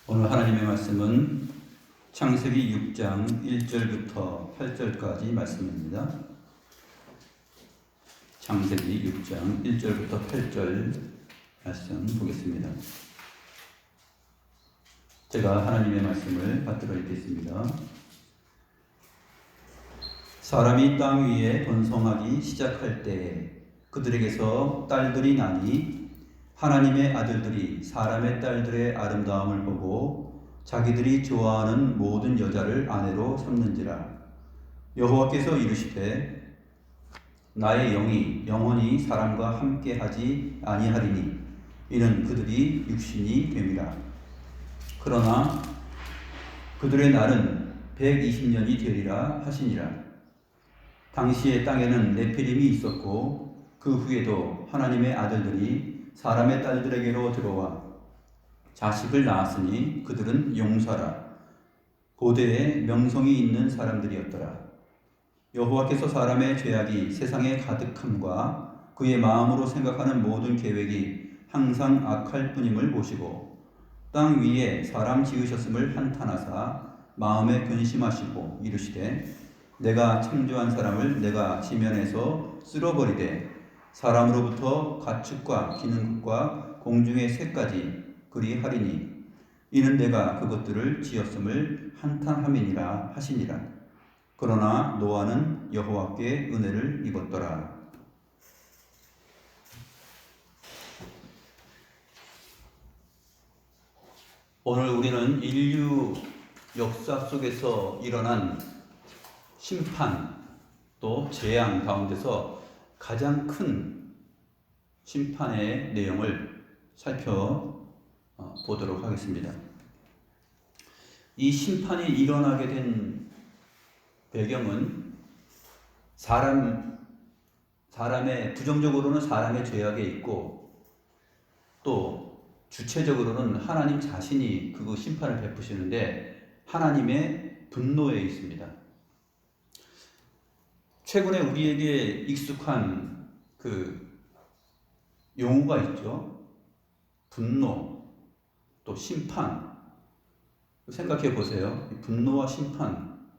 오늘 하나님의 말씀은 창세기 6장 1절부터 8절까지 말씀입니다. 창세기 6장 1절부터 8절 말씀 보겠습니다. 제가 하나님의 말씀을 받들어 읽겠습니다. 사람이 땅 위에 번성하기 시작할 때에 그들에게서 딸들이 나니 하나님의 아들들이 사람의 딸들의 아름다움을 보고 자기들이 좋아하는 모든 여자를 아내로 삼는지라. 여호와께서 이르시되 나의 영이 영원히 사람과 함께하지 아니하리니 이는 그들이 육신이 됨이라. 그러나 그들의 날은 120년이 되리라 하시니라. 당시에 땅에는 네피림이 있었고 그 후에도 하나님의 아들들이 사람의 딸들에게로 들어와 자식을 낳았으니 그들은 용사라. 고대에 명성이 있는 사람들이었더라. 여호와께서 사람의 죄악이 세상에 가득함과 그의 마음으로 생각하는 모든 계획이 항상 악할 뿐임을 보시고 땅 위에 사람 지으셨음을 한탄하사 마음에 근심하시고 이르시되 내가 창조한 사람을 내가 지면에서 쓸어버리되 사람으로부터 가축과 기는 것과 공중의 새까지 그리하리니 이는 내가 그것들을 지었음을 한탄함이니라 하시니라. 그러나 노아는 여호와께 은혜를 입었더라. 오늘 우리는 인류 역사 속에서 일어난 심판 또 재앙 가운데서 가장 큰 심판의 내용을 살펴보도록 하겠습니다. 이 심판이 일어나게 된 배경은 사람의 부정적으로는 사람의 죄악에 있고 또 주체적으로는 하나님 자신이 그 심판을 베푸시는데 하나님의 분노에 있습니다. 최근에 우리에게 익숙한 그 용어가 있죠. 분노, 또 심판. 생각해 보세요. 분노와 심판.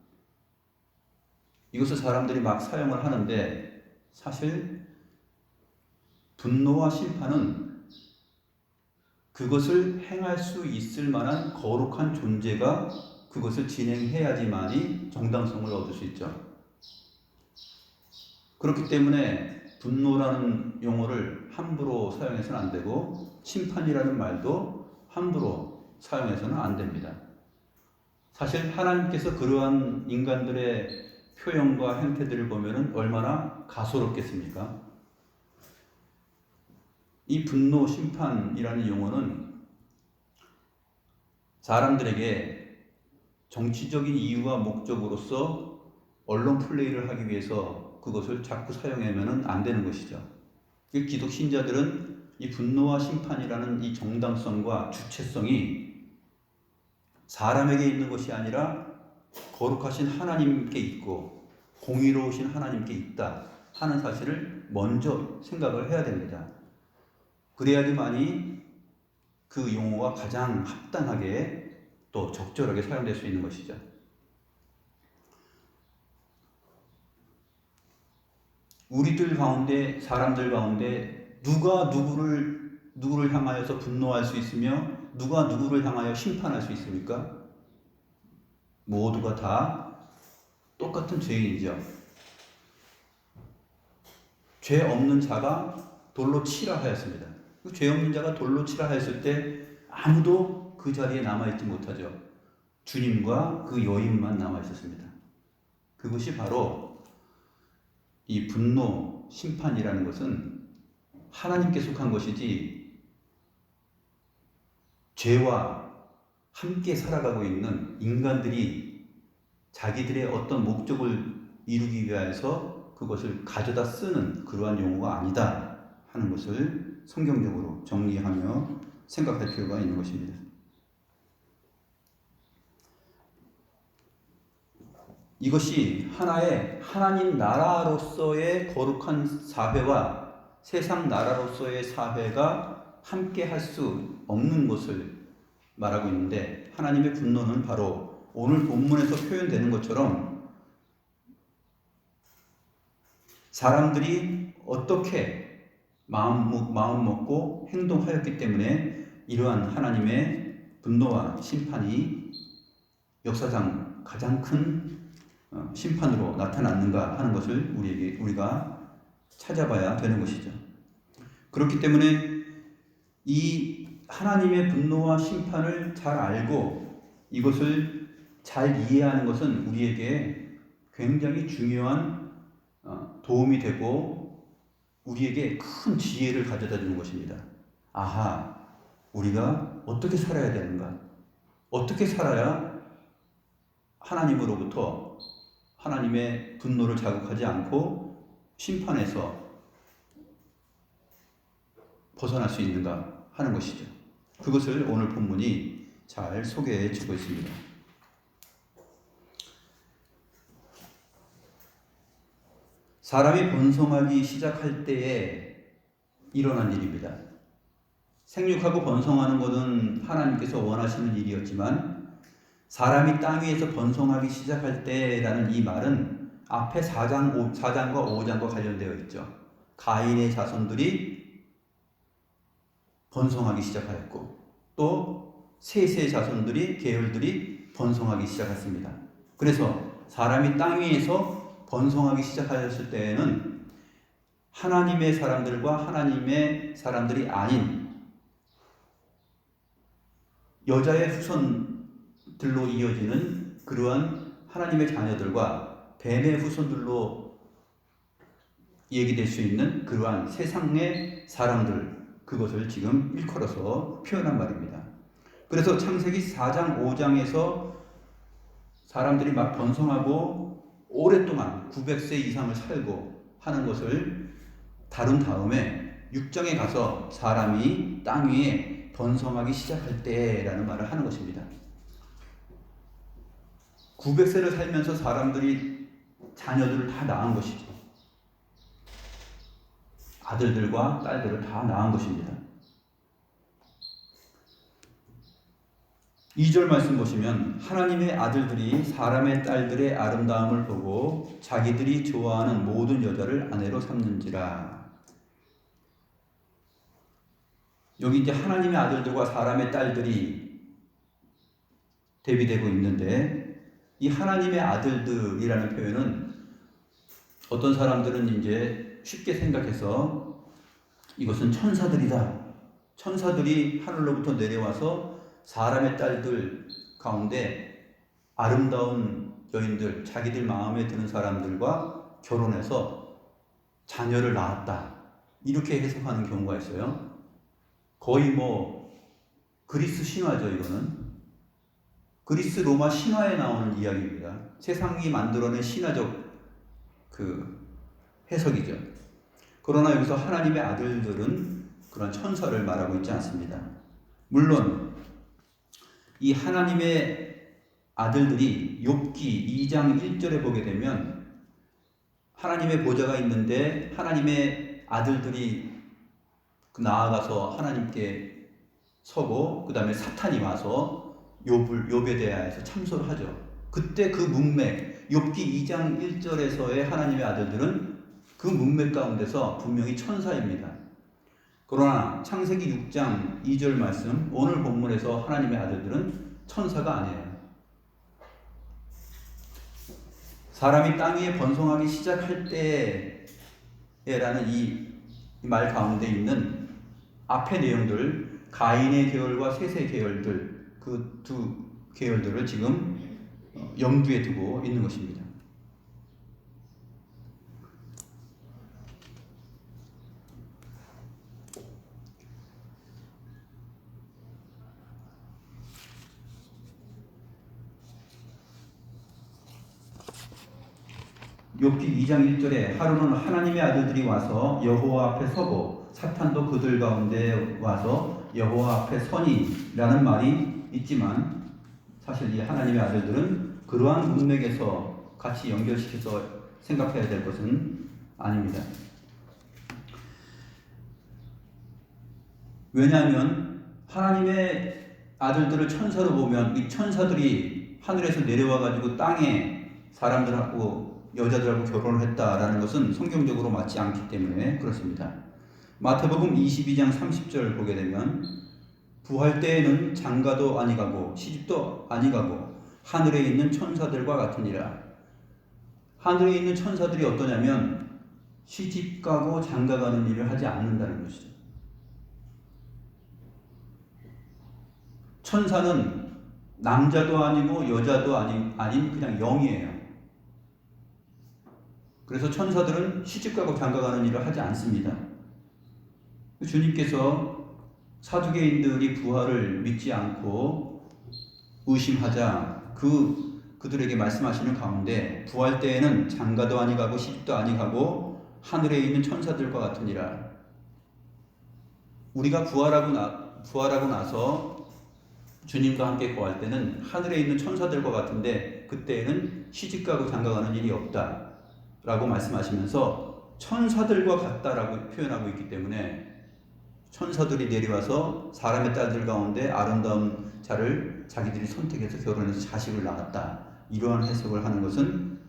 이것을 사람들이 막 사용을 하는데 사실 분노와 심판은 그것을 행할 수 있을 만한 거룩한 존재가 그것을 진행해야지만이 정당성을 얻을 수 있죠. 그렇기 때문에 분노라는 용어를 함부로 사용해서는 안 되고 심판이라는 말도 함부로 사용해서는 안 됩니다. 사실 하나님께서 그러한 인간들의 표현과 행태들을 보면 얼마나 가소롭겠습니까? 이 분노, 심판이라는 용어는 사람들에게 정치적인 이유와 목적으로서 언론 플레이를 하기 위해서 그것을 자꾸 사용하면 안 되는 것이죠. 기독 신자들은 이 분노와 심판이라는 이 정당성과 주체성이 사람에게 있는 것이 아니라 거룩하신 하나님께 있고 공의로우신 하나님께 있다 하는 사실을 먼저 생각을 해야 됩니다. 그래야지만이 그 용어가 가장 합당하게 또 적절하게 사용될 수 있는 것이죠. 우리들 가운데, 사람들 가운데 누가 누구를 향하여서 분노할 수 있으며 누가 누구를 향하여 심판할 수 있습니까? 모두가 다 똑같은 죄인이죠. 죄 없는 자가 돌로 치라 하였습니다. 죄 없는 자가 돌로 치라 하였을 때 아무도 그 자리에 남아있지 못하죠. 주님과 그 여인만 남아있었습니다. 그것이 바로 이 분노, 심판이라는 것은 하나님께 속한 것이지 죄와 함께 살아가고 있는 인간들이 자기들의 어떤 목적을 이루기 위해서 그것을 가져다 쓰는 그러한 용어가 아니다 하는 것을 성경적으로 정리하며 생각할 필요가 있는 것입니다. 이것이 하나의 하나님 나라로서의 거룩한 사회와 세상 나라로서의 사회가 함께 할 수 없는 것을 말하고 있는데 하나님의 분노는 바로 오늘 본문에서 표현되는 것처럼 사람들이 어떻게 마음 먹고 행동하였기 때문에 이러한 하나님의 분노와 심판이 역사상 가장 큰 심판으로 나타났는가 하는 것을 우리가 찾아봐야 되는 것이죠. 그렇기 때문에 이 하나님의 분노와 심판을 잘 알고 이것을 잘 이해하는 것은 우리에게 굉장히 중요한 도움이 되고 우리에게 큰 지혜를 가져다 주는 것입니다. 아하, 우리가 어떻게 살아야 되는가? 어떻게 살아야 하나님으로부터 하나님의 분노를 자극하지 않고 심판에서 벗어날 수 있는가 하는 것이죠. 그것을 오늘 본문이 잘 소개해 주고 있습니다. 사람이 번성하기 시작할 때에 일어난 일입니다. 생육하고 번성하는 것은 하나님께서 원하시는 일이었지만 사람이 땅 위에서 번성하기 시작할 때라는 이 말은 앞에 4장과 5장과 관련되어 있죠. 가인의 자손들이 번성하기 시작하였고 또 셋의 자손들이 계열들이 번성하기 시작했습니다. 그래서 사람이 땅 위에서 번성하기 시작하였을 때에는 하나님의 사람들과 하나님의 사람들이 아닌 여자의 후손들로 이어지는 그러한 하나님의 자녀들과 뱀의 후손들로 얘기될 수 있는 그러한 세상의 사람들, 그것을 지금 일컬어서 표현한 말입니다. 그래서 창세기 4장 5장에서 사람들이 막 번성하고 오랫동안 900세 이상을 살고 하는 것을 다룬 다음에 6장에 가서 사람이 땅 위에 번성하기 시작할 때라는 말을 하는 것입니다. 900세를 살면서 사람들이 자녀들을 다 낳은 것이죠. 아들들과 딸들을 다 낳은 것입니다. 2절 말씀 보시면 하나님의 아들들이 사람의 딸들의 아름다움을 보고 자기들이 좋아하는 모든 여자를 아내로 삼는지라. 여기 이제 하나님의 아들들과 사람의 딸들이 대비되고 있는데 이 하나님의 아들들이라는 표현은 어떤 사람들은 이제 쉽게 생각해서 이것은 천사들이다. 천사들이 하늘로부터 내려와서 사람의 딸들 가운데 아름다운 여인들, 자기들 마음에 드는 사람들과 결혼해서 자녀를 낳았다. 이렇게 해석하는 경우가 있어요. 거의 그리스 신화죠, 이거는. 그리스 로마 신화에 나오는 이야기입니다. 세상이 만들어낸 신화적 해석이죠. 그러나 여기서 하나님의 아들들은 그런 천사를 말하고 있지 않습니다. 물론 이 하나님의 아들들이 욥기 2장 1절에 보게 되면 하나님의 보좌가 있는데 하나님의 아들들이 나아가서 하나님께 서고 그 다음에 사탄이 와서 욥에 대하여서 참소를 하죠. 그때 그 문맥 욥기 2장 1절에서의 하나님의 아들들은 그 문맥 가운데서 분명히 천사입니다. 그러나 창세기 6장 2절 말씀 오늘 본문에서 하나님의 아들들은 천사가 아니에요. 사람이 땅 위에 번성하기 시작할 때에라는 이 말 가운데 있는 앞의 내용들 가인의 계열과 셋의 계열들 그 두 계열들을 지금 염두에 두고 있는 것입니다. 욥기 2장 1절에 하루는 하나님의 아들들이 와서 여호와 앞에 서고 사탄도 그들 가운데 와서 여호와 앞에 서니라는 말이 있지만 사실 이 하나님의 아들들은 그러한 문맥에서 같이 연결시켜서 생각해야 될 것은 아닙니다. 왜냐하면 하나님의 아들들을 천사로 보면 이 천사들이 하늘에서 내려와 가지고 땅에 사람들하고 여자들하고 결혼을 했다라는 것은 성경적으로 맞지 않기 때문에 그렇습니다. 마태복음 22장 30절 보게 되면 부활 때에는 장가도 아니가고 시집도 아니가고 하늘에 있는 천사들과 같으니라. 하늘에 있는 천사들이 어떠냐면 시집가고 장가가는 일을 하지 않는다는 것이죠. 천사는 남자도 아니고 여자도 아닌 그냥 영이에요. 그래서 천사들은 시집가고 장가가는 일을 하지 않습니다. 주님께서 사두개인들이 부활을 믿지 않고 의심하자 그들에게 말씀하시는 가운데 부활 때에는 장가도 아니가고 시집도 아니가고 하늘에 있는 천사들과 같으니라. 우리가 부활하고 나서 주님과 함께 거할 때는 하늘에 있는 천사들과 같은데 그때에는 시집가고 장가가는 일이 없다 라고 말씀하시면서 천사들과 같다라고 표현하고 있기 때문에 천사들이 내려와서 사람의 딸들 가운데 아름다운 자를 자기들이 선택해서 결혼해서 자식을 낳았다. 이러한 해석을 하는 것은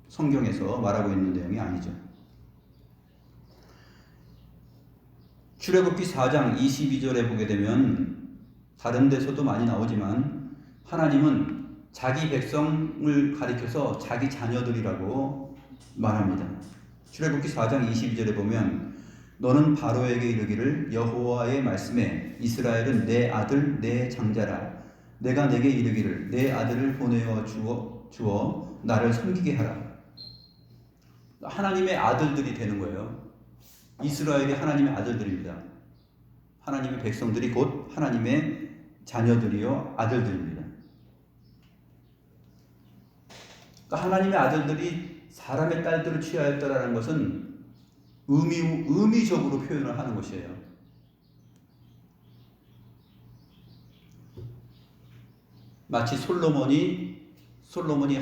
성경에서 말하고 있는 내용이 아니죠. 출애굽기 4장 22절에 보게 되면 다른 데서도 많이 나오지만 하나님은 자기 백성을 가리켜서 자기 자녀들이라고 말합니다. 출애굽기 4장 22절에 보면 너는 바로에게 이르기를 여호와의 말씀에 이스라엘은 내 아들 내 장자라. 내가 내게 이르기를 내 아들을 보내어 주어 나를 섬기게 하라. 하나님의 아들들이 되는 거예요. 이스라엘이 하나님의 아들들입니다. 하나님의 백성들이 곧 하나님의 자녀들이요 아들들입니다. 그러니까 하나님의 아들들이 사람의 딸들을 취하였다라는 것은 의미적으로 표현을 하는 것이에요. 마치 솔로몬이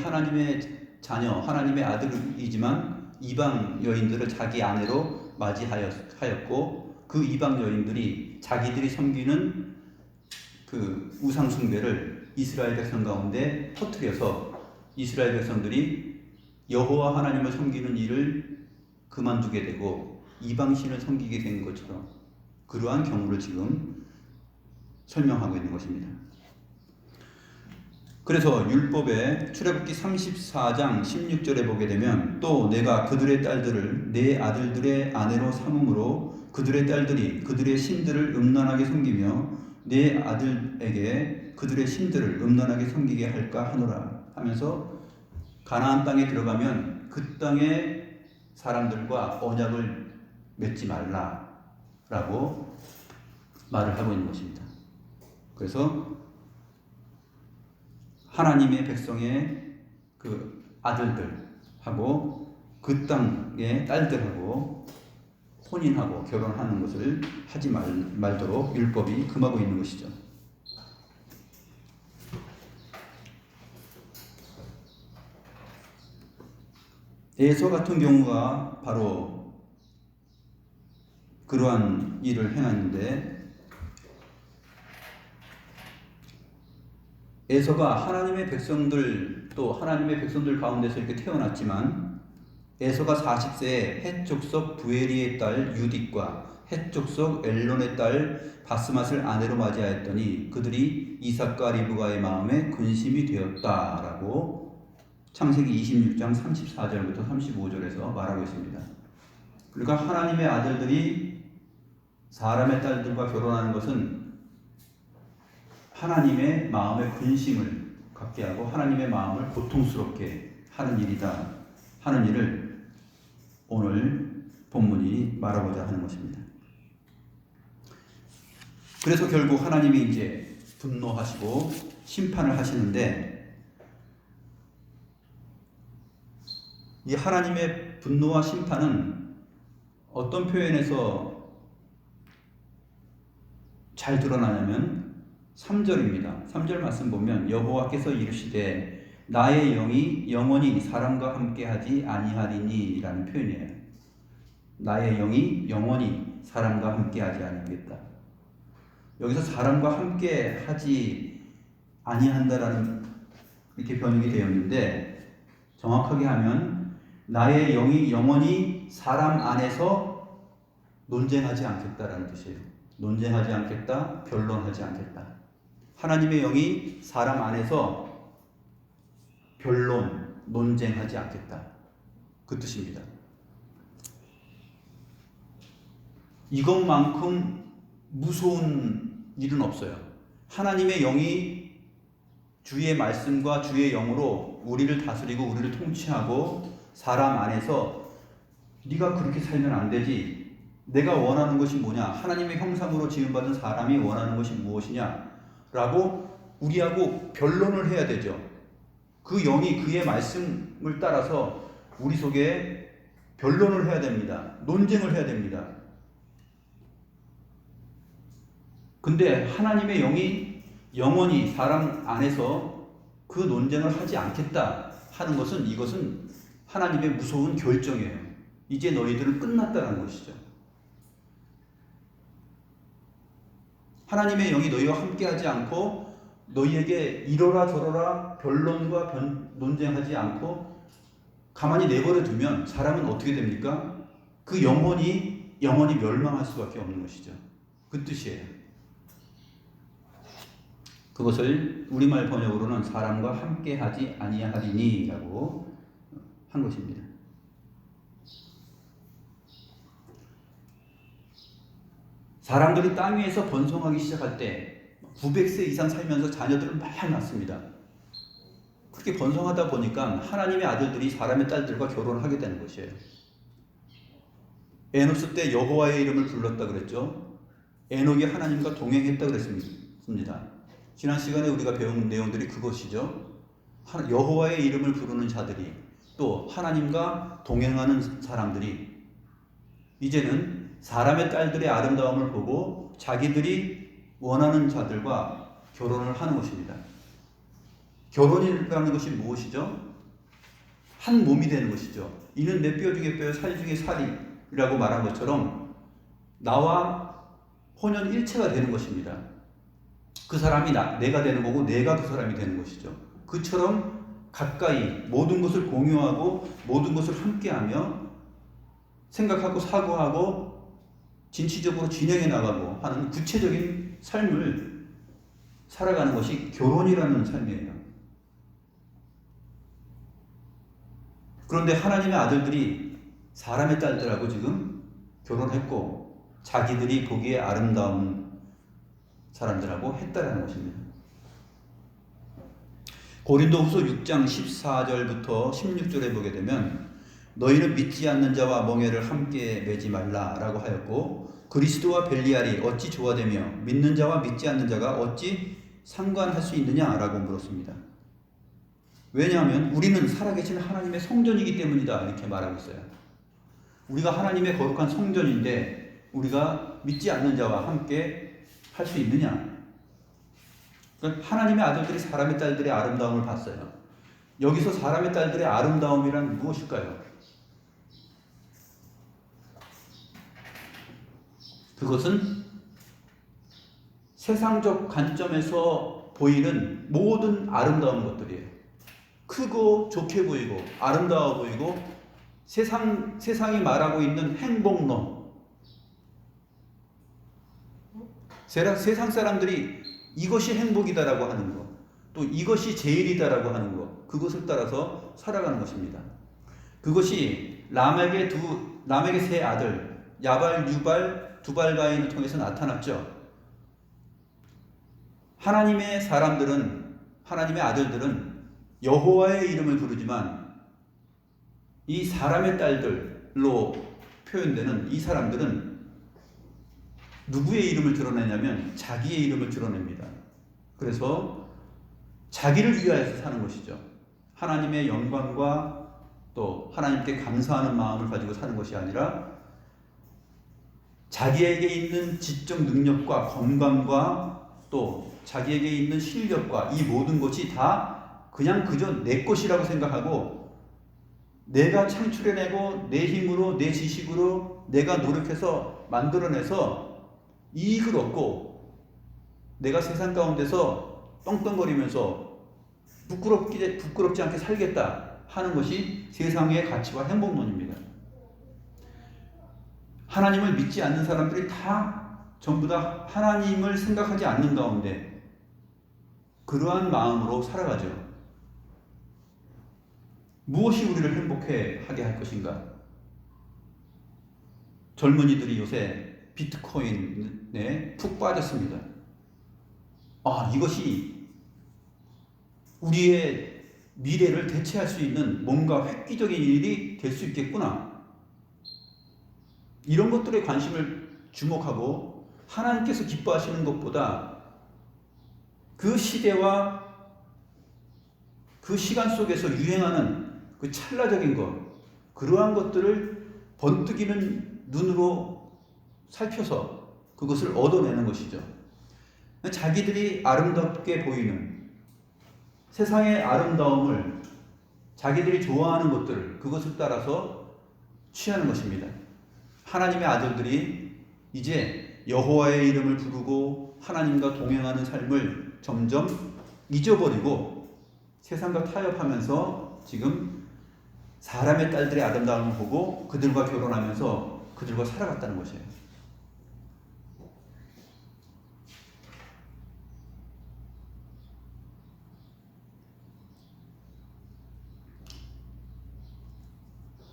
하나님의 자녀, 하나님의 아들이지만 이방 여인들을 자기 아내로 맞이하였고 그 이방 여인들이 자기들이 섬기는 그 우상 숭배를 이스라엘 백성 가운데 터뜨려서 이스라엘 백성들이 여호와 하나님을 섬기는 일을 그만두게 되고 이방신을 섬기게 된 것처럼 그러한 경우를 지금 설명하고 있는 것입니다. 그래서 율법의 출애굽기 34장 16절에 보게 되면 또 내가 그들의 딸들을 내 아들들의 아내로 삼음으로 그들의 딸들이 그들의 신들을 음란하게 섬기며 내 아들에게 그들의 신들을 음란하게 섬기게 할까 하노라 하면서 가나안 땅에 들어가면 그 땅의 사람들과 언약을 맺지 말라라고 말을 하고 있는 것입니다. 그래서 하나님의 백성의 그 아들들하고 그 땅의 딸들하고 혼인하고 결혼하는 것을 하지 말도록 율법이 금하고 있는 것이죠. 에서 같은 경우가 바로 그러한 일을 행하는데 에서가 하나님의 백성들 또 하나님의 백성들 가운데서 이렇게 태어났지만 에서가 40세에 헷 족속 부에리의 딸 유딕과 헷 족속 엘론의 딸 바스맛을 아내로 맞이하였더니 그들이 이삭과 리브가의 마음에 근심이 되었다라고 창세기 26장 34절부터 35절에서 말하고 있습니다. 그러니까 하나님의 아들들이 사람의 딸들과 결혼하는 것은 하나님의 마음에 근심을 갖게 하고 하나님의 마음을 고통스럽게 하는 일이다 하는 일을 오늘 본문이 말하고자 하는 것입니다. 그래서 결국 하나님이 이제 분노하시고 심판을 하시는데 이 하나님의 분노와 심판은 어떤 표현에서 잘 드러나냐면 3절입니다. 3절 말씀 보면 여호와께서 이르시되 나의 영이 영원히 사람과 함께하지 아니하리니 라는 표현이에요. 나의 영이 영원히 사람과 함께하지 아니하겠다. 여기서 사람과 함께 하지 아니한다라는 이렇게 번역이 되었는데, 정확하게 하면 나의 영이 영원히 사람 안에서 논쟁하지 않겠다라는 뜻이에요. 논쟁하지 않겠다, 변론하지 않겠다. 하나님의 영이 사람 안에서 변론, 논쟁하지 않겠다. 그 뜻입니다. 이것만큼 무서운 일은 없어요. 하나님의 영이 주의 말씀과 주의 영으로 우리를 다스리고 우리를 통치하고 사람 안에서 네가 그렇게 살면 안 되지. 내가 원하는 것이 뭐냐? 하나님의 형상으로 지음받은 사람이 원하는 것이 무엇이냐? 라고 우리하고 변론을 해야 되죠. 그 영이 그의 말씀을 따라서 우리 속에 변론을 해야 됩니다. 논쟁을 해야 됩니다. 근데 하나님의 영이 영원히 사람 안에서 그 논쟁을 하지 않겠다 하는 것은, 이것은 하나님의 무서운 결정이에요. 이제 너희들은 끝났다는 것이죠. 하나님의 영이 너희와 함께하지 않고 너희에게 이러라 저러라 변론과 논쟁하지 않고 가만히 내버려 두면 사람은 어떻게 됩니까? 그 영혼이 영원히 멸망할 수밖에 없는 것이죠. 그 뜻이에요. 그것을 우리말 번역으로는 사람과 함께하지 아니하리니라고 한 것입니다. 사람들이 땅 위에서 번성하기 시작할 때 900세 이상 살면서 자녀들을 많이 낳습니다. 그렇게 번성하다 보니까 하나님의 아들들이 사람의 딸들과 결혼을 하게 되는 것이에요. 에노스 때 여호와의 이름을 불렀다 그랬죠. 에녹이 하나님과 동행했다 그랬습니다. 지난 시간에 우리가 배운 내용들이 그것이죠. 여호와의 이름을 부르는 자들이, 또 하나님과 동행하는 사람들이 이제는 사람의 딸들의 아름다움을 보고 자기들이 원하는 자들과 결혼을 하는 것입니다. 결혼이라는 것이 무엇이죠? 한 몸이 되는 것이죠. 이는 내 뼈 중에 뼈, 살 중에 살이라고 말한 것처럼 나와 혼연 일체가 되는 것입니다. 그 사람이 내가 되는 거고 내가 그 사람이 되는 것이죠. 그처럼 가까이 모든 것을 공유하고 모든 것을 함께하며 생각하고 사고하고 진취적으로 진행해 나가고 하는 구체적인 삶을 살아가는 것이 결혼이라는 삶이에요. 그런데 하나님의 아들들이 사람의 딸들하고 지금 결혼했고 자기들이 보기에 아름다운 사람들하고 했다라는 것입니다. 고린도후서 6장 14절부터 16절에 보게 되면 너희는 믿지 않는 자와 멍에를 함께 매지 말라라고 하였고 그리스도와 벨리알이 어찌 조화되며 믿는 자와 믿지 않는 자가 어찌 상관할 수 있느냐라고 물었습니다. 왜냐하면 우리는 살아계신 하나님의 성전이기 때문이다 이렇게 말하고 있어요. 우리가 하나님의 거룩한 성전인데 우리가 믿지 않는 자와 함께 할 수 있느냐? 그러니까 하나님의 아들들이 사람의 딸들의 아름다움을 봤어요. 여기서 사람의 딸들의 아름다움이란 무엇일까요? 그것은 세상적 관점에서 보이는 모든 아름다운 것들이에요. 크고 좋게 보이고 아름다워 보이고 세상이 말하고 있는 행복론, 세상 사람들이 이것이 행복이다라고 하는 것, 또 이것이 제일이다라고 하는 것, 그것을 따라서 살아가는 것입니다. 그것이 람에게 세 아들 야발, 유발, 두발가인을 통해서 나타났죠. 하나님의 아들들은 여호와의 이름을 부르지만 이 사람의 딸들로 표현되는 이 사람들은 누구의 이름을 드러내냐면 자기의 이름을 드러냅니다. 그래서 자기를 위하여서 사는 것이죠. 하나님의 영광과 또 하나님께 감사하는 마음을 가지고 사는 것이 아니라 자기에게 있는 지적 능력과 건강과 또 자기에게 있는 실력과 이 모든 것이 다 그냥 그저 내 것이라고 생각하고 내가 창출해내고 내 힘으로 내 지식으로 내가 노력해서 만들어내서 이익을 얻고 내가 세상 가운데서 떵떵거리면서 부끄럽지 않게 살겠다 하는 것이 세상의 가치와 행복론입니다. 하나님을 믿지 않는 사람들이 다 전부 다 하나님을 생각하지 않는 가운데 그러한 마음으로 살아가죠. 무엇이 우리를 행복하게 할 것인가? 젊은이들이 요새 비트코인에 푹 빠졌습니다. 이것이 우리의 미래를 대체할 수 있는 뭔가 획기적인 일이 될 수 있겠구나. 이런 것들에 관심을 주목하고 하나님께서 기뻐하시는 것보다 그 시대와 그 시간 속에서 유행하는 그 찰나적인 것, 그러한 것들을 번뜩이는 눈으로 살펴서 그것을 얻어내는 것이죠. 자기들이 아름답게 보이는 세상의 아름다움을 자기들이 좋아하는 것들을 그것을 따라서 취하는 것입니다. 하나님의 아들들이 이제 여호와의 이름을 부르고 하나님과 동행하는 삶을 점점 잊어버리고 세상과 타협하면서 지금 사람의 딸들의 아름다움을 보고 그들과 결혼하면서 그들과 살아갔다는 것이에요.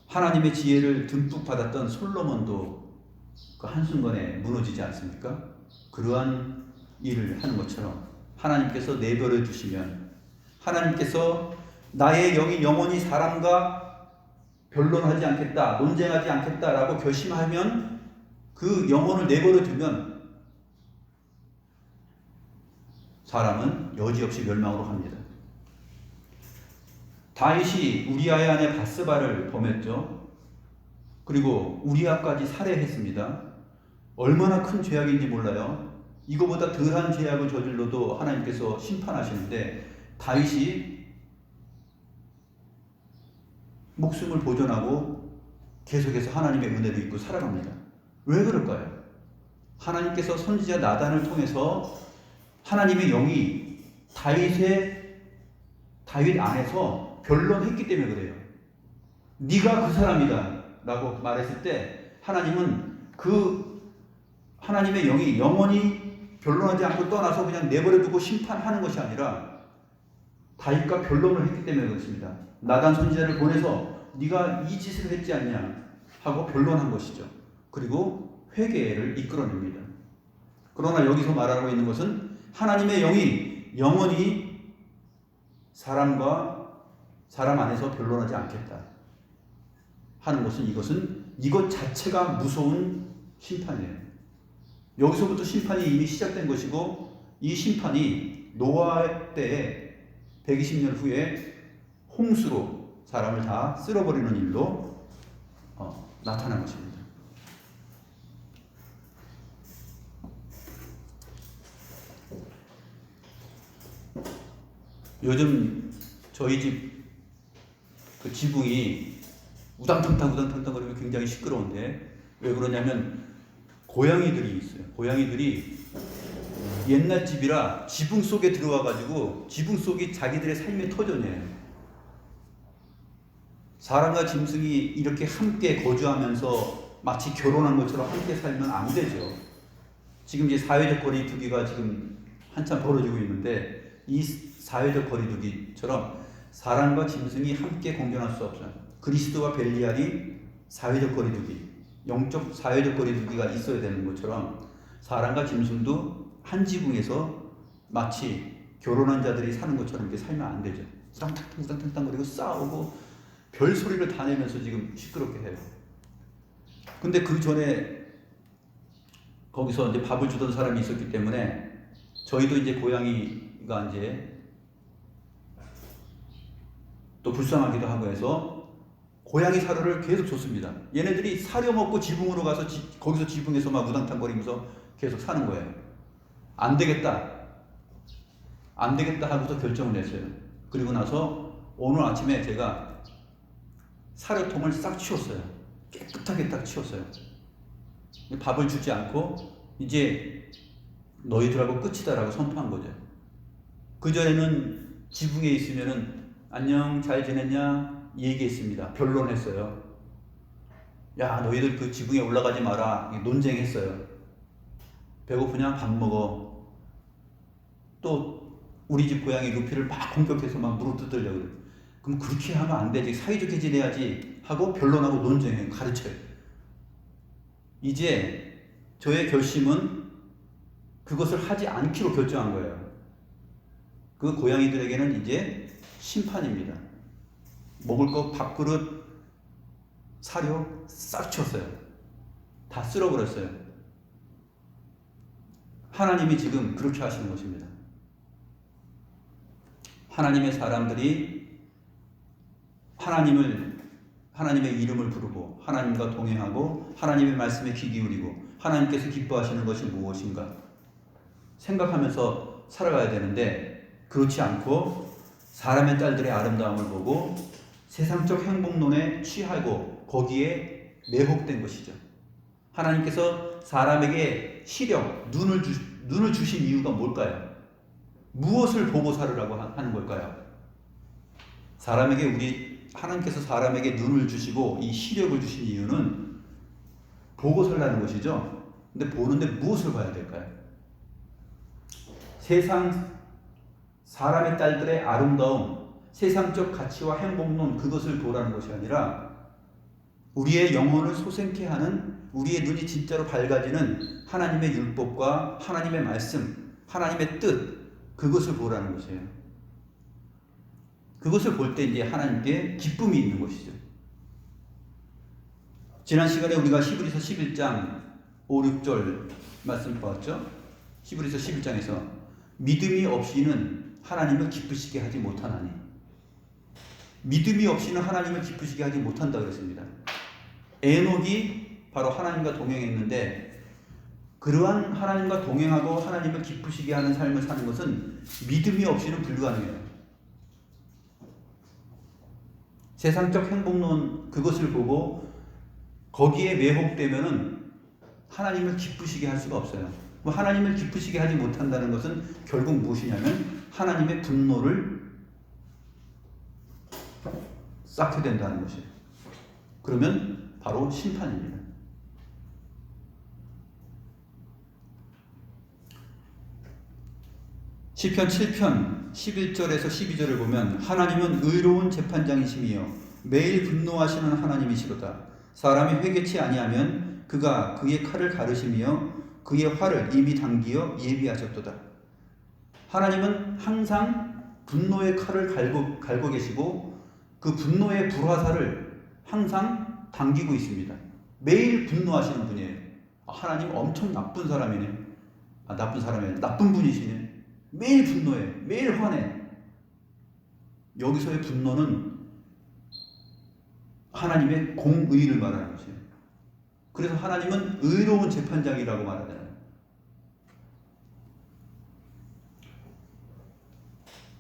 하나님의 지혜를 듬뿍 받았던 솔로몬도 그 한순간에 무너지지 않습니까? 그러한 일을 하는 것처럼 하나님께서 내버려 두시면, 하나님께서 나의 영이 영원히 사람과 변론하지 않겠다, 논쟁하지 않겠다라고 결심하면, 그 영혼을 내버려 두면 사람은 여지없이 멸망으로 갑니다. 다윗이 우리아의 아내 바스바를 범했죠. 그리고 우리아까지 살해했습니다. 얼마나 큰 죄악인지 몰라요. 이거보다 덜한 죄악을 저질러도 하나님께서 심판하시는데 다윗이 목숨을 보존하고 계속해서 하나님의 은혜를 입고 살아갑니다. 왜 그럴까요? 하나님께서 선지자 나단을 통해서 하나님의 영이 다윗 안에서 변론했기 때문에 그래요. 네가 그 사람이다 라고 말했을 때 하나님은 그 하나님의 영이 영원히 변론하지 않고 떠나서 그냥 내버려두고 심판하는 것이 아니라 다윗과 변론을 했기 때문에 그렇습니다. 나단 선지자를 보내서 네가 이 짓을 했지 않냐 하고 변론한 것이죠. 그리고 회개를 이끌어냅니다. 그러나 여기서 말하고 있는 것은 하나님의 영이 영원히 사람 안에서 변론하지 않겠다 하는 것은, 이것 자체가 무서운 심판이에요. 여기서부터 심판이 이미 시작된 것이고, 이 심판이 노아 때에 120년 후에 홍수로 사람을 다 쓸어버리는 일로 나타난 것입니다. 요즘 저희 집 그 지붕이 우당탕탕 거리면 굉장히 시끄러운데, 왜 그러냐면 고양이들이 있어요. 고양이들이 옛날 집이라 지붕 속에 들어와가지고 지붕 속이 자기들의 삶의 터전이에요. 사람과 짐승이 이렇게 함께 거주하면서 마치 결혼한 것처럼 함께 살면 안 되죠. 지금 이제 사회적 거리두기가 지금 한참 벌어지고 있는데, 이 사회적 거리두기처럼 사람과 짐승이 함께 공존할 수 없어요. 그리스도와 벨리알이 사회적 거리두기, 영적 사회적 거리두기가 있어야 되는 것처럼 사람과 짐승도 한 지붕에서 마치 결혼한 자들이 사는 것처럼 이렇게 살면 안 되죠. 우당탕탕 거리고 싸우고 별 소리를 다 내면서 지금 시끄럽게 해요. 근데 그 전에 거기서 이제 밥을 주던 사람이 있었기 때문에 저희도 이제 고양이가 이제 또 불쌍하기도 하고 해서 고양이 사료를 계속 줬습니다. 얘네들이 사료 먹고 지붕으로 가서 거기서 지붕에서 막 우당탕거리면서 계속 사는 거예요. 안 되겠다 하고서 결정을 냈어요. 그리고 나서 오늘 아침에 제가 사료통을 싹 치웠어요. 깨끗하게 딱 치웠어요. 밥을 주지 않고 이제 너희들하고 끝이다라고 선포한 거죠. 그전에는 지붕에 있으면은 안녕 잘 지냈냐 얘기했습니다. 변론했어요. 야 너희들 그 지붕에 올라가지 마라 논쟁했어요. 배고프냐 밥 먹어. 또 우리 집 고양이 루피를 막 공격해서 막 물어뜯으려고 그래. 그럼 그렇게 하면 안 되지. 사이좋게 지내야지 하고 변론하고 논쟁해 가르쳐요. 이제 저의 결심은 그것을 하지 않기로 결정한 거예요. 그 고양이들에게는 이제 심판입니다. 먹을 거 밥그릇 사료 싹 쳤어요. 다 쓸어버렸어요. 하나님이 지금 그렇게 하시는 것입니다. 하나님의 사람들이 하나님의 이름을 부르고 하나님과 동행하고 하나님의 말씀에 귀 기울이고 하나님께서 기뻐하시는 것이 무엇인가 생각하면서 살아가야 되는데 그렇지 않고 사람의 딸들의 아름다움을 보고 세상적 행복론에 취하고 거기에 매혹된 것이죠. 하나님께서 사람에게 시력, 눈을 주신 이유가 뭘까요? 무엇을 보고 살으라고 하는 걸까요? 하나님께서 사람에게 눈을 주시고 이 시력을 주신 이유는 보고 살라는 것이죠. 근데 보는데 무엇을 봐야 될까요? 사람의 딸들의 아름다움, 세상적 가치와 행복론 그것을 보라는 것이 아니라 우리의 영혼을 솟게 하는 우리의 눈이 진짜로 밝아지는 하나님의 율법과 하나님의 말씀, 하나님의 뜻 그것을 보라는 것이에요. 그것을 볼 때 이제 하나님께 기쁨이 있는 것이죠. 지난 시간에 우리가 히브리서 11장 5, 6절 말씀 보았죠? 히브리서 11장에서 믿음이 없이는 하나님을 기쁘시게 하지 못하나니 믿음이 없이는 하나님을 기쁘시게 하지 못한다 그랬습니다. 에녹이 바로 하나님과 동행했는데 그러한 하나님과 동행하고 하나님을 기쁘시게 하는 삶을 사는 것은 믿음이 없이는 불가능해요. 세상적 행복론 그것을 보고 거기에 매혹되면은 하나님을 기쁘시게 할 수가 없어요. 하나님을 기쁘시게 하지 못한다는 것은 결국 무엇이냐면 하나님의 분노를 쌓게 된다는 것이에요. 그러면 바로 심판입니다. 시편 7편 11절에서 12절을 보면 하나님은 의로운 재판장이시며 매일 분노하시는 하나님이시로다. 사람이 회개치 아니하면 그가 그의 칼을 가르시며 그의 활을 이미 당기어 예비하셨도다. 하나님은 항상 분노의 칼을 갈고 계시고 그 분노의 불화살을 항상 당기고 있습니다. 매일 분노하시는 분이에요. 하나님 엄청 나쁜 사람이네. 나쁜 분이시네. 매일 분노해. 매일 화내. 여기서의 분노는 하나님의 공의를 말하는 것이에요. 그래서 하나님은 의로운 재판장이라고 말하잖아요.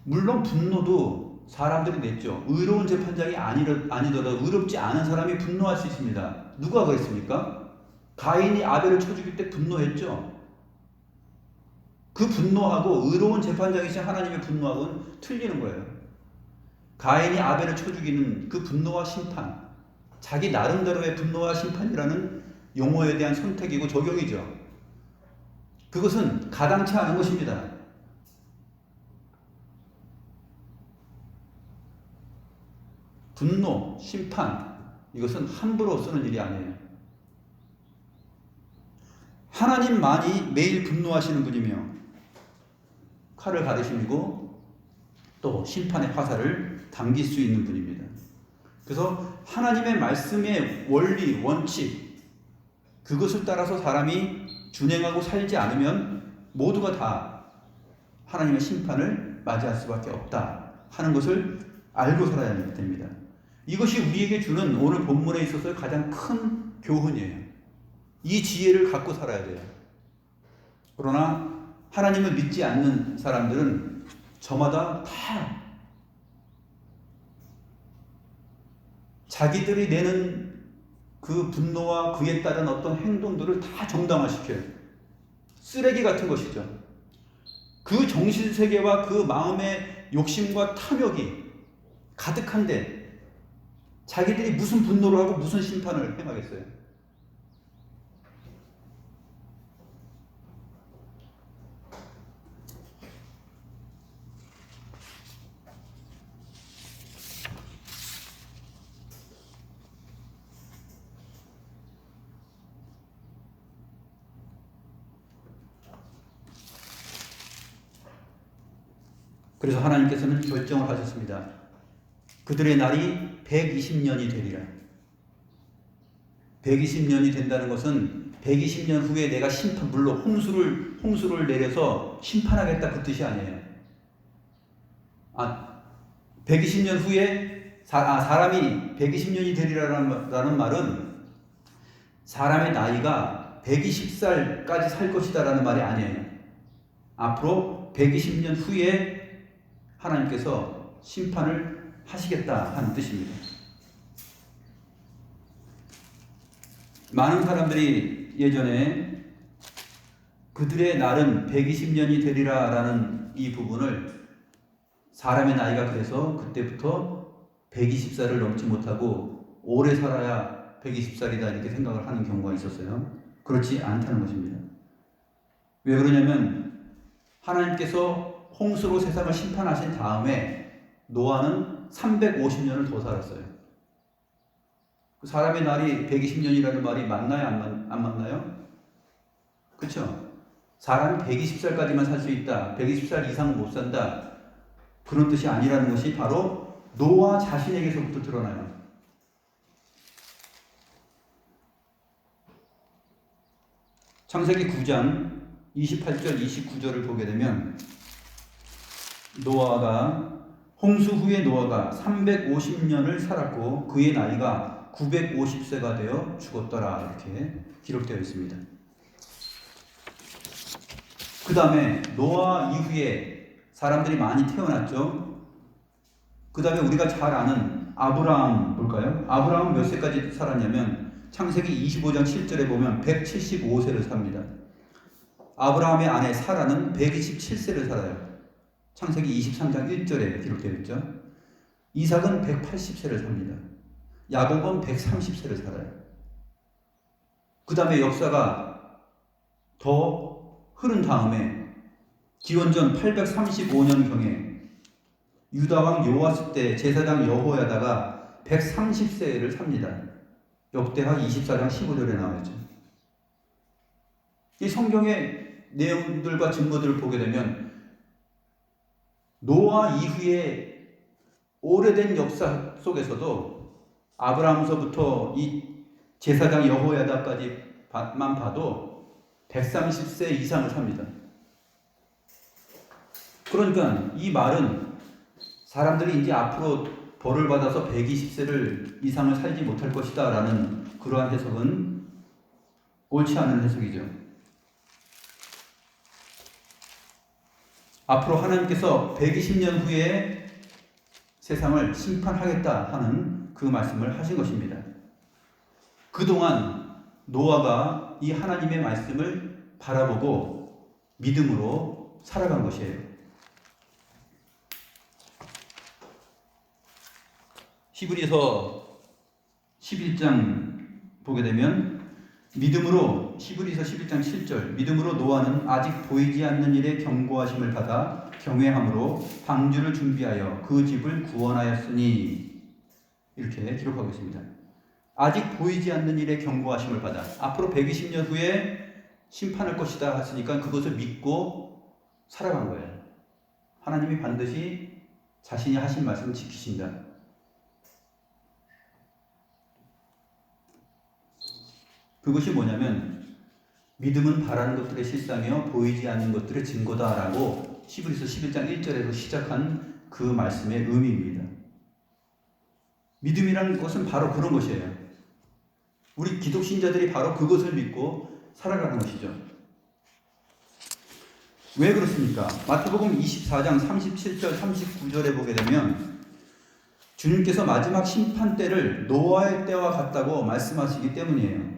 물론 분노도 사람들이 냈죠. 의로운 재판장이 아니더라도 의롭지 않은 사람이 분노할 수 있습니다. 누가 그랬습니까? 가인이 아벨을 쳐 죽일 때 분노했죠. 그 분노하고 의로운 재판장이신 하나님의 분노하고는 틀리는 거예요. 가인이 아벨을 쳐 죽이는 그 분노와 심판, 자기 나름대로의 분노와 심판이라는 용어에 대한 선택이고 적용이죠. 그것은 가당치 않은 것입니다. 분노, 심판, 이것은 함부로 쓰는 일이 아니에요. 하나님만이 매일 분노하시는 분이며 칼을 가르시고 또 심판의 화살을 당길 수 있는 분입니다. 그래서 하나님의 말씀의 원리, 원칙 그것을 따라서 사람이 준행하고 살지 않으면 모두가 다 하나님의 심판을 맞이할 수밖에 없다 하는 것을 알고 살아야 됩니다. 이것이 우리에게 주는 오늘 본문에 있어서 가장 큰 교훈이에요. 이 지혜를 갖고 살아야 돼요. 그러나 하나님을 믿지 않는 사람들은 저마다 다 자기들이 내는 그 분노와 그에 따른 어떤 행동들을 다 정당화시켜요. 쓰레기 같은 것이죠. 그 정신세계와 그 마음의 욕심과 탐욕이 가득한데 자기들이 무슨 분노를 하고 무슨 심판을 행하겠어요? 그래서 하나님께서는 결정을 하셨습니다. 그들의 날이 120년이 되리라. 120년이 된다는 것은 120년 후에 내가 물론 홍수를 내려서 심판하겠다 그 뜻이 아니에요. 120년 후에 사람이 120년이 되리라는 말은 사람의 나이가 120살까지 살 것이다라는 말이 아니에요. 앞으로 120년 후에 하나님께서 심판을 하시겠다 하는 뜻입니다. 많은 사람들이 예전에 그들의 날은 120년이 되리라 라는 이 부분을 사람의 나이가 그래서 그때부터 120살을 넘지 못하고 오래 살아야 120살이다 이렇게 생각을 하는 경우가 있었어요. 그렇지 않다는 것입니다. 왜 그러냐면 하나님께서 홍수로 세상을 심판하신 다음에 노아는 350년을 더 살았어요. 사람의 날이 120년이라는 말이 맞나요? 안 맞나요? 그렇죠? 사람이 120살까지만 살 수 있다. 120살 이상 못 산다. 그런 뜻이 아니라는 것이 바로 노아 자신에게서부터 드러나요. 창세기 9장 28절 29절을 보게 되면 홍수 후에 노아가 350년을 살았고 그의 나이가 950세가 되어 죽었더라 이렇게 기록되어 있습니다. 그 다음에 노아 이후에 사람들이 많이 태어났죠. 그 다음에 우리가 잘 아는 아브라함 볼까요? 아브라함은 몇 세까지 살았냐면 창세기 25장 7절에 보면 175세를 삽니다. 아브라함의 아내 사라는 127세를 살아요. 창세기 23장 1절에 기록되어 있죠. 이삭은 180세를 삽니다. 야곱은 130세를 살아요. 그 다음에 역사가 더 흐른 다음에 기원전 835년경에 유다왕 요아스 때 제사장 여호야다가 130세를 삽니다. 역대하 24장 15절에 나와있죠. 이 성경의 내용들과 증거들을 보게 되면 노아 이후에 오래된 역사 속에서도 아브라함서부터 이 제사장 여호야다까지만 봐도 130세 이상을 삽니다. 그러니까 이 말은 사람들이 이제 앞으로 벌을 받아서 120세를 이상을 살지 못할 것이다 라는 그러한 해석은 옳지 않은 해석이죠. 앞으로 하나님께서 120년 후에 세상을 심판하겠다 하는 그 말씀을 하신 것입니다. 그동안 노아가 이 하나님의 말씀을 바라보고 믿음으로 살아간 것이에요. 히브리서 11장 보게 되면 믿음으로 히브리서 11장 7절 믿음으로 노아는 아직 보이지 않는 일에 경고하심을 받아 경외함으로 방주를 준비하여 그 집을 구원하였으니 이렇게 기록하고 있습니다. 아직 보이지 않는 일에 경고하심을 받아 앞으로 120년 후에 심판할 것이다 했으니까 그것을 믿고 살아간 거예요. 하나님이 반드시 자신이 하신 말씀을 지키신다. 그것이 뭐냐면 믿음은 바라는 것들의 실상이요 보이지 않는 것들의 증거다라고 히브리서 11장 1절에서 시작한 그 말씀의 의미입니다. 믿음이라는 것은 바로 그런 것이에요. 우리 기독신자들이 바로 그것을 믿고 살아가는 것이죠. 왜 그렇습니까? 마태복음 24장 37절 39절에 보게 되면 주님께서 마지막 심판 때를 노아의 때와 같다고 말씀하시기 때문이에요.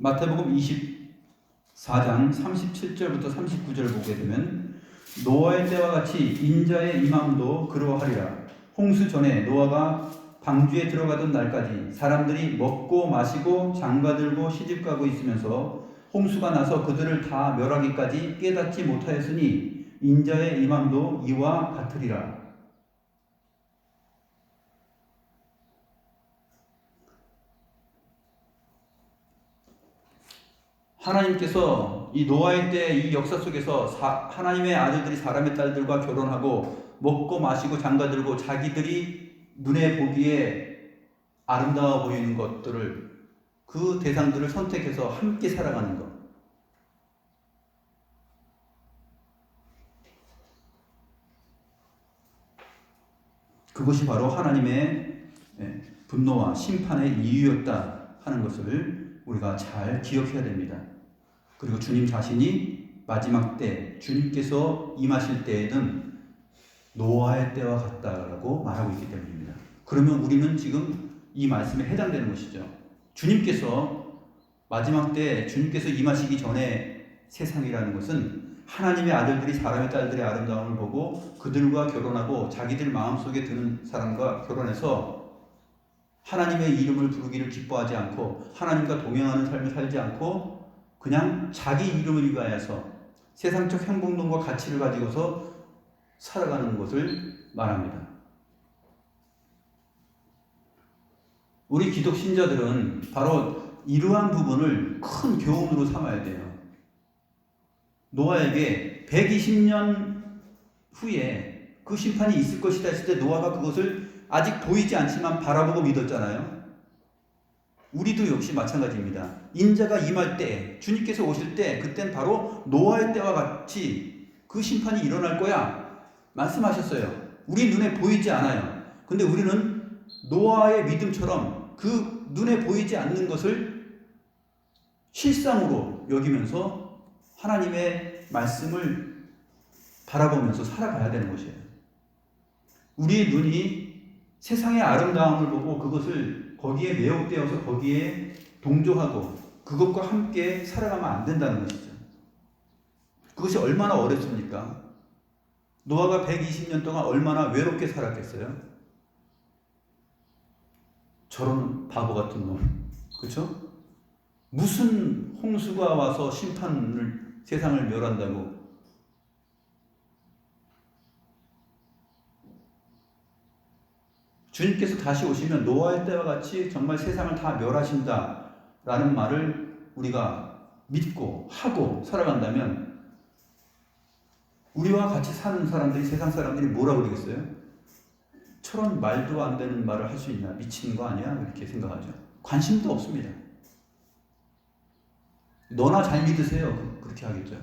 마태복음 24장 37절부터 39절 보게 되면 노아의 때와 같이 인자의 임함도 그러하리라. 홍수 전에 노아가 방주에 들어가던 날까지 사람들이 먹고 마시고 장가들고 시집가고 있으면서 홍수가 나서 그들을 다 멸하기까지 깨닫지 못하였으니 인자의 임함도 이와 같으리라. 하나님께서 이 노아의 때 이 역사 속에서 하나님의 아들들이 사람의 딸들과 결혼하고 먹고 마시고 장가들고 자기들이 눈에 보기에 아름다워 보이는 것들을 그 대상들을 선택해서 함께 살아가는 것. 그것이 바로 하나님의 분노와 심판의 이유였다 하는 것을 우리가 잘 기억해야 됩니다. 그리고 주님 자신이 마지막 때 주님께서 임하실 때에는 노아의 때와 같다라고 말하고 있기 때문입니다. 그러면 우리는 지금 이 말씀에 해당되는 것이죠. 주님께서 마지막 때 주님께서 임하시기 전에 세상이라는 것은 하나님의 아들들이 사람의 딸들의 아름다움을 보고 그들과 결혼하고 자기들 마음속에 드는 사람과 결혼해서 하나님의 이름을 부르기를 기뻐하지 않고 하나님과 동행하는 삶을 살지 않고 그냥 자기 이름을 위하여서 세상적 행복론과 가치를 가지고서 살아가는 것을 말합니다. 우리 기독 신자들은 바로 이러한 부분을 큰 교훈으로 삼아야 돼요. 노아에게 120년 후에 그 심판이 있을 것이다 했을 때 노아가 그것을 아직 보이지 않지만 바라보고 믿었잖아요. 우리도 역시 마찬가지입니다. 인자가 임할 때, 주님께서 오실 때, 그땐 바로 노아의 때와 같이 그 심판이 일어날 거야 말씀하셨어요. 우리 눈에 보이지 않아요. 근데 우리는 노아의 믿음처럼 그 눈에 보이지 않는 것을 실상으로 여기면서 하나님의 말씀을 바라보면서 살아가야 되는 것이에요. 우리의 눈이 세상의 아름다움을 보고 그것을 거기에 매혹되어서 거기에 동조하고 그것과 함께 살아가면 안 된다는 것이죠. 그것이 얼마나 어렵습니까? 노아가 120년 동안 얼마나 외롭게 살았겠어요? 저런 바보 같은 놈. 그렇죠? 무슨 홍수가 와서 세상을 멸한다고. 주님께서 다시 오시면 노아의 때와 같이 정말 세상을 다 멸하신다라는 말을 우리가 믿고 하고 살아간다면 우리와 같이 사는 사람들이 세상 사람들이 뭐라고 그러겠어요? 저런 말도 안 되는 말을 할 수 있나? 미친 거 아니야? 이렇게 생각하죠. 관심도 없습니다. 너나 잘 믿으세요. 그렇게 하겠죠.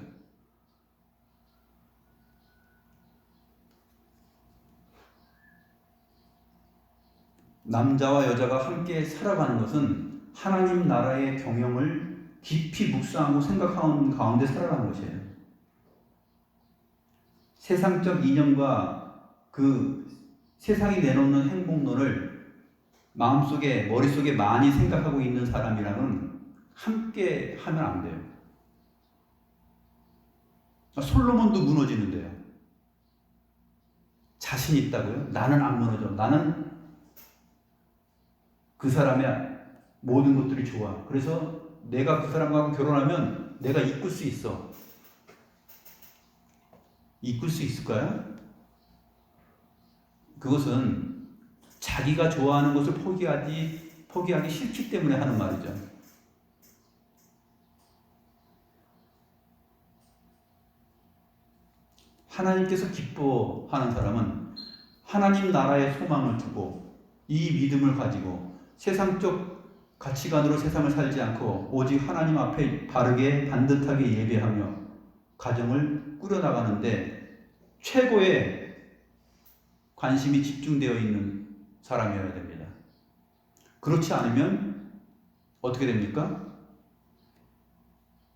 남자와 여자가 함께 살아가는 것은 하나님 나라의 경영을 깊이 묵상하고 생각하는 가운데 살아가는 것이에요. 세상적 이념과 그 세상이 내놓는 행복론을 마음속에, 머릿속에 많이 생각하고 있는 사람이랑은 함께 하면 안 돼요. 솔로몬도 무너지는데요. 자신 있다고요? 나는 안 무너져. 나는 그 사람의 모든 것들이 좋아. 그래서 내가 그 사람과 결혼하면 내가 이끌 수 있어. 이끌 수 있을까요? 그것은 자기가 좋아하는 것을 포기하기 싫기 때문에 하는 말이죠. 하나님께서 기뻐하는 사람은 하나님 나라의 소망을 두고 이 믿음을 가지고 세상적 가치관으로 세상을 살지 않고 오직 하나님 앞에 바르게 반듯하게 예배하며 가정을 꾸려나가는데 최고의 관심이 집중되어 있는 사람이어야 됩니다. 그렇지 않으면 어떻게 됩니까?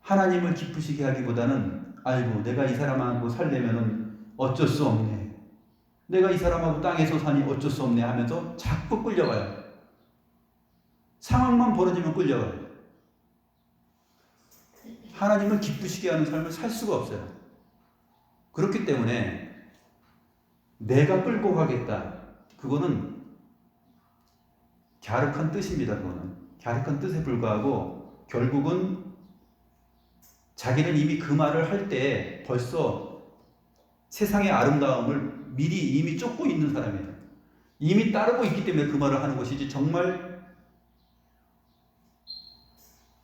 하나님을 기쁘시게 하기보다는 아이고 내가 이 사람하고 살려면 어쩔 수 없네. 내가 이 사람하고 땅에서 사니 어쩔 수 없네 하면서 자꾸 끌려가요. 상황만 벌어지면 끌려가요. 하나님을 기쁘시게 하는 삶을 살 수가 없어요. 그렇기 때문에 내가 끌고 가겠다. 그거는 갸륵한 뜻입니다. 그거는 갸륵한 뜻에 불과하고 결국은 자기는 이미 그 말을 할 때 벌써 세상의 아름다움을 미리 이미 쫓고 있는 사람이에요. 이미 따르고 있기 때문에 그 말을 하는 것이지, 정말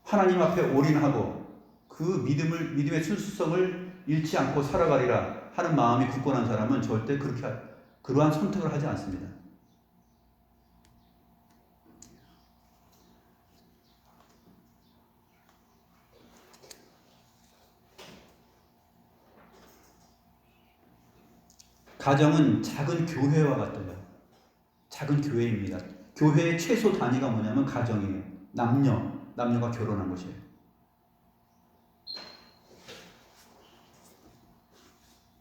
하나님 앞에 올인하고 그 믿음의 순수성을 잃지 않고 살아가리라 하는 마음이 굳건한 사람은 절대 그러한 선택을 하지 않습니다. 가정은 작은 교회와 같아요. 작은 교회입니다. 교회의 최소 단위가 뭐냐면 가정이에요. 남녀가 결혼한 것이에요.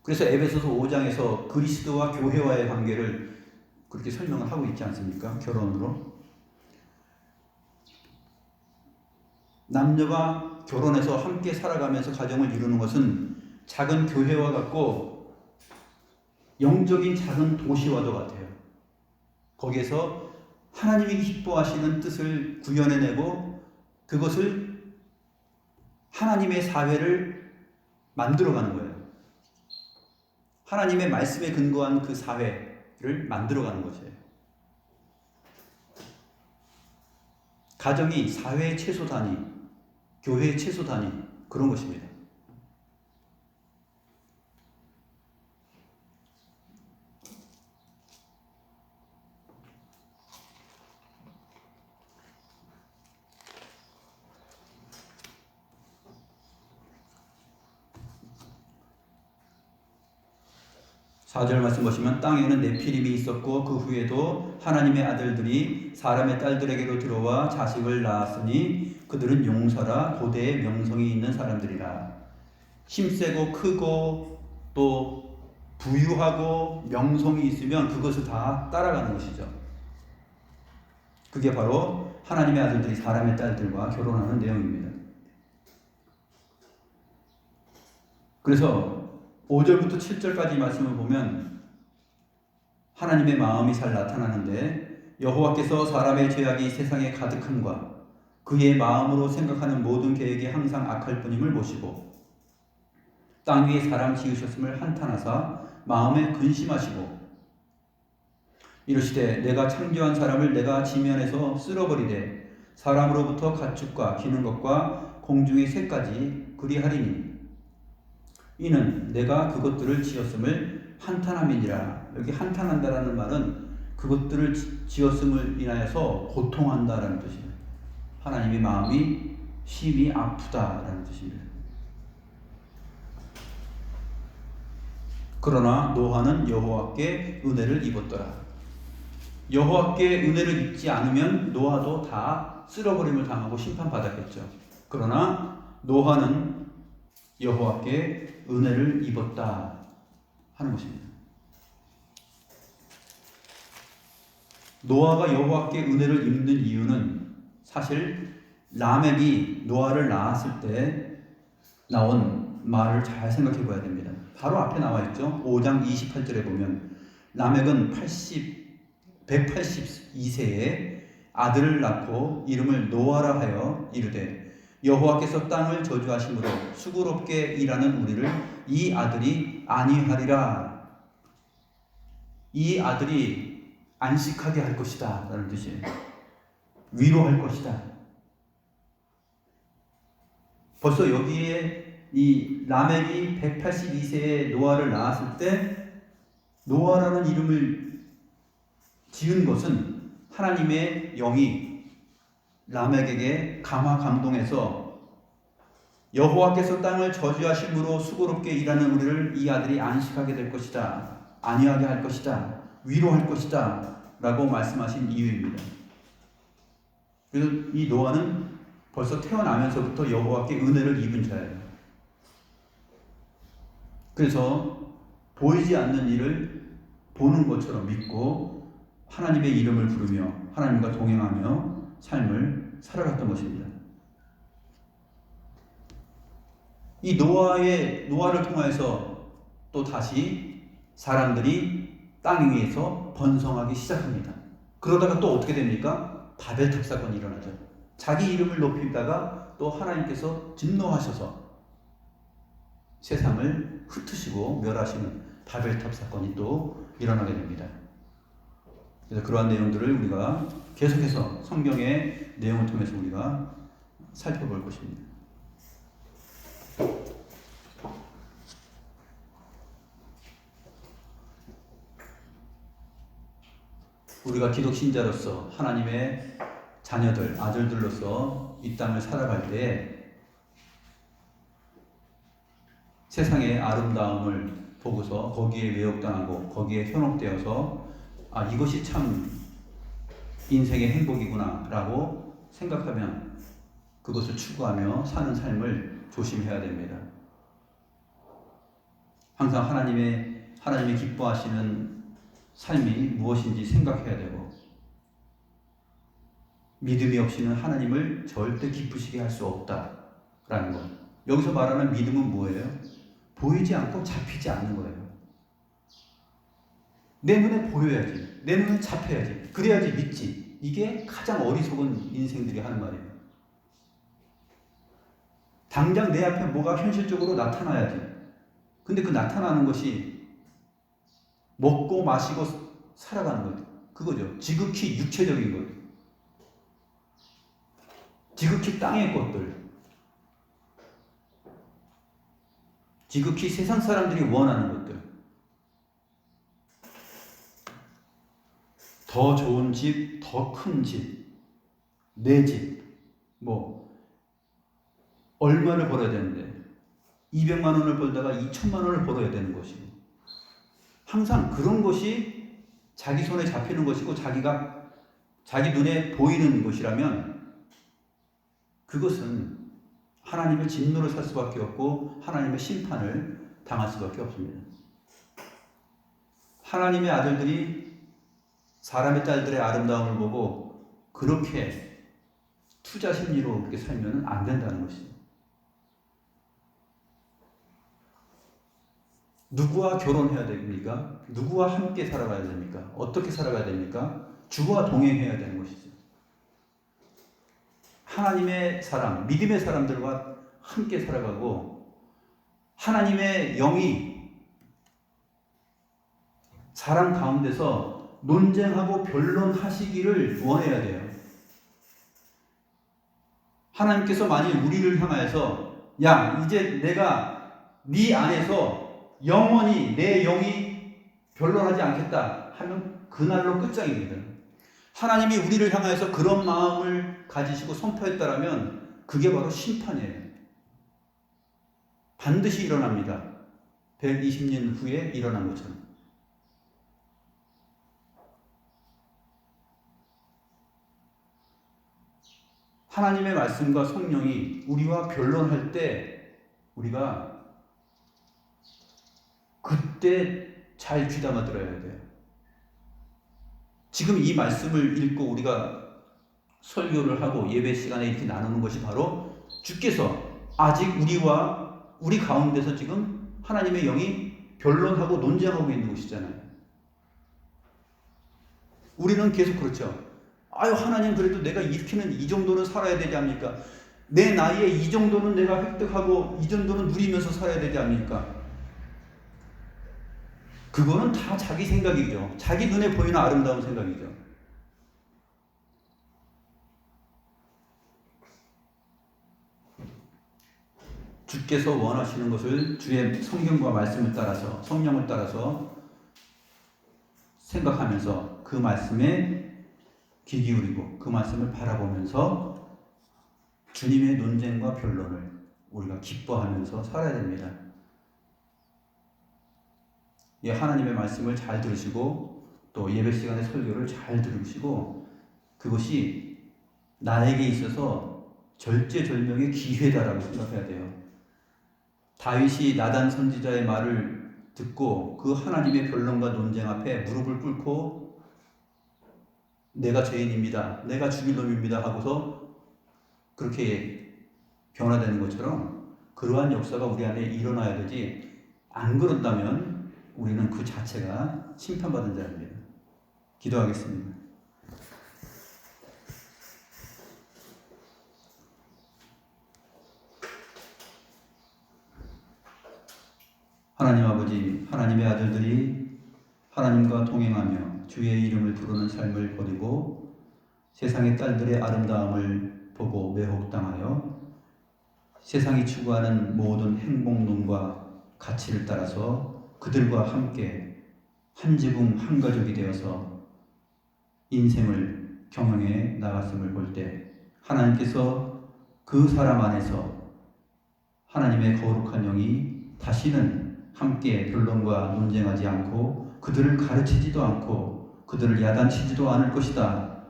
그래서 에베소서 5장에서 그리스도와 교회와의 관계를 그렇게 설명을 하고 있지 않습니까? 결혼으로. 남녀가 결혼해서 함께 살아가면서 가정을 이루는 것은 작은 교회와 같고 영적인 작은 도시와도 같아요. 거기에서 하나님이 기뻐하시는 뜻을 구현해내고 그것을 하나님의 사회를 만들어가는 거예요. 하나님의 말씀에 근거한 그 사회를 만들어가는 것이에요. 가정이 사회의 최소 단위, 교회의 최소 단위, 그런 것입니다. 사절 말씀 보시면 땅에는 네피림이 있었고 그 후에도 하나님의 아들들이 사람의 딸들에게로 들어와 자식을 낳았으니 그들은 용사라 고대의 명성이 있는 사람들이라. 힘세고 크고 또 부유하고 명성이 있으면 그것을 다 따라가는 것이죠. 그게 바로 하나님의 아들들이 사람의 딸들과 결혼하는 내용입니다. 그래서 5절부터 7절까지 말씀을 보면 하나님의 마음이 잘 나타나는데, 여호와께서 사람의 죄악이 세상에 가득함과 그의 마음으로 생각하는 모든 계획이 항상 악할 뿐임을 보시고 땅 위에 사람 지으셨음을 한탄하사 마음에 근심하시고 이르시되 내가 창조한 사람을 내가 지면에서 쓸어버리되 사람으로부터 가축과 기는 것과 공중의 새까지 그리하리니 이는 내가 그것들을 지었음을 한탄함이니라. 여기 한탄한다라는 말은 그것들을 지었음을 인하여서 고통한다라는 뜻입니다. 하나님의 마음이 심히 아프다라는 뜻입니다. 그러나 노아는 여호와께 은혜를 입었더라. 여호와께 은혜를 입지 않으면 노아도 다 쓸어버림을 당하고 심판받았겠죠. 그러나 노아는 여호와께 은혜를 입었다 하는 것입니다. 노아가 여호와께 은혜를 입는 이유는 사실 라멕이 노아를 낳았을 때 나온 말을 잘 생각해 봐야 됩니다. 바로 앞에 나와 있죠. 5장 28절에 보면 라멕은 182세에 아들을 낳고 이름을 노아라 하여 이르되 여호와께서 땅을 저주하심으로 수고롭게 일하는 우리를 이 아들이 안위하리라. 이 아들이 안식하게 할 것이다 라는 뜻이에요. 위로할 것이다. 벌써 여기에 이 라멕이 182세에 노아를 낳았을 때 노아라는 이름을 지은 것은 하나님의 영이 라멕에게 감동해서 여호와께서 땅을 저주하심으로 수고롭게 일하는 우리를 이 아들이 안식하게 될 것이다, 안위하게 할 것이다, 위로할 것이다 라고 말씀하신 이유입니다. 그래서 이 노아는 벌써 태어나면서부터 여호와께 은혜를 입은 자예요. 그래서 보이지 않는 일을 보는 것처럼 믿고 하나님의 이름을 부르며 하나님과 동행하며 삶을 살아갔던 것입니다. 이 노아를 통하여서 또 다시 사람들이 땅 위에서 번성하기 시작합니다. 그러다가 또 어떻게 됩니까? 바벨탑 사건이 일어나죠. 자기 이름을 높이다가 또 하나님께서 진노하셔서 세상을 흩으시고 멸하시는 바벨탑 사건이 또 일어나게 됩니다. 그래서 그러한 내용들을 우리가 계속해서 성경의 내용을 통해서 우리가 살펴볼 것입니다. 우리가 기독 신자로서 하나님의 자녀들, 아들들로서 이 땅을 살아갈 때 세상의 아름다움을 보고서 거기에 매혹당하고 거기에 현혹되어서 이것이 참 인생의 행복이구나 라고 생각하면 그것을 추구하며 사는 삶을 조심해야 됩니다. 항상 하나님이 기뻐하시는 삶이 무엇인지 생각해야 되고, 믿음이 없이는 하나님을 절대 기쁘시게 할 수 없다라는 것. 여기서 말하는 믿음은 뭐예요? 보이지 않고 잡히지 않는 거예요. 내 눈에 보여야지, 내 눈에 잡혀야지, 그래야지 믿지. 이게 가장 어리석은 인생들이 하는 말이에요. 당장 내 앞에 뭐가 현실적으로 나타나야지. 근데 그 나타나는 것이 먹고 마시고 살아가는 것, 그거죠. 지극히 육체적인 것, 지극히 땅의 것들, 지극히 세상 사람들이 원하는 것들, 더 좋은 집, 더 큰 집, 내 집, 얼마를 벌어야 되는데 200만 원을 벌다가 2천만 원을 벌어야 되는 것이고, 항상 그런 것이 자기 손에 잡히는 것이고 자기 눈에 보이는 것이라면 그것은 하나님의 진노를 살 수밖에 없고 하나님의 심판을 당할 수밖에 없습니다. 하나님의 아들들이 사람의 딸들의 아름다움을 보고 그렇게 투자 심리로 그렇게 살면 안 된다는 것이죠. 누구와 결혼해야 됩니까? 누구와 함께 살아가야 됩니까? 어떻게 살아가야 됩니까? 주와 동행해야 되는 것이죠. 하나님의 사람, 믿음의 사람들과 함께 살아가고 하나님의 영이 사람 가운데서 논쟁하고 변론하시기를 원해야 돼요. 하나님께서 만일 우리를 향하여서 이제 내가 네 안에서 영원히 내 영이 변론하지 않겠다 하면 그날로 끝장입니다. 하나님이 우리를 향하여서 그런 마음을 가지시고 선포했다라면 그게 바로 심판이에요. 반드시 일어납니다. 120년 후에 일어난 것처럼. 하나님의 말씀과 성령이 우리와 변론할 때 우리가 그때 잘 귀담아 들어야 돼요. 지금 이 말씀을 읽고 우리가 설교를 하고 예배 시간에 이렇게 나누는 것이 바로 주께서 아직 우리 가운데서 지금 하나님의 영이 변론하고 논쟁하고 있는 것이잖아요. 우리는 계속 그렇죠. 하나님 그래도 내가 이렇게는 이 정도는 살아야 되지 않습니까? 내 나이에 이 정도는 내가 획득하고 이 정도는 누리면서 살아야 되지 않습니까? 그거는 다 자기 생각이죠. 자기 눈에 보이는 아름다운 생각이죠. 주께서 원하시는 것을 주의 성경과 말씀을 따라서 성령을 따라서 생각하면서 그 말씀에 귀 기울이고 그 말씀을 바라보면서 주님의 논쟁과 변론을 우리가 기뻐하면서 살아야 됩니다. 하나님의 말씀을 잘 들으시고 또 예배 시간에 설교를 잘 들으시고 그것이 나에게 있어서 절제절명의 기회다라고 생각해야 돼요. 다윗이 나단 선지자의 말을 듣고 그 하나님의 변론과 논쟁 앞에 무릎을 꿇고 내가 죄인입니다, 내가 죽일 놈입니다 하고서 그렇게 변화되는 것처럼 그러한 역사가 우리 안에 일어나야 되지, 안 그런다면 우리는 그 자체가 심판받은 자입니다. 기도하겠습니다. 하나님 아버지, 하나님의 아들들이 하나님과 동행하며 주의 이름을 부르는 삶을 버리고 세상의 딸들의 아름다움을 보고 매혹당하여 세상이 추구하는 모든 행복론과 가치를 따라서 그들과 함께 한 지붕 한 가족이 되어서 인생을 경영해 나갔음을 볼 때 하나님께서 그 사람 안에서 하나님의 거룩한 영이 다시는 함께 변론과 논쟁하지 않고 그들을 가르치지도 않고 그들을 야단치지도 않을 것이다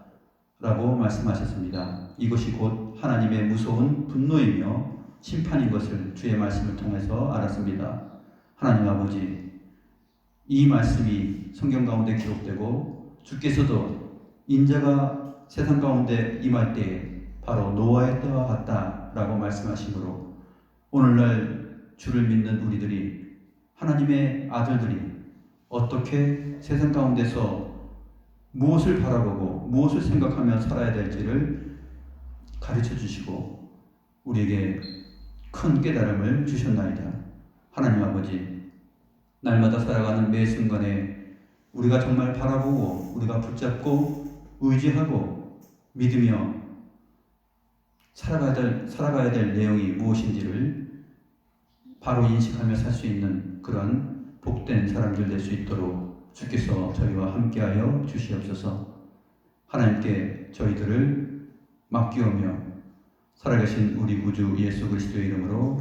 라고 말씀하셨습니다. 이것이 곧 하나님의 무서운 분노이며 심판인 것을 주의 말씀을 통해서 알았습니다. 하나님 아버지, 이 말씀이 성경 가운데 기록되고 주께서도 인자가 세상 가운데 임할 때에 바로 노아의 때와 같다라고 말씀하시므로 오늘날 주를 믿는 우리들이 하나님의 아들들이 어떻게 세상 가운데서 무엇을 바라보고 무엇을 생각하며 살아야 될지를 가르쳐 주시고 우리에게 큰 깨달음을 주셨나이다. 하나님 아버지, 날마다 살아가는 매 순간에 우리가 정말 바라보고 우리가 붙잡고 의지하고 믿으며 살아가야 될 내용이 무엇인지를 바로 인식하며 살 수 있는 그런 복된 사람들 될 수 있도록 주께서 저희와 함께하여 주시옵소서. 하나님께 저희들을 맡기오며 살아계신 우리 구주 예수 그리스도의 이름으로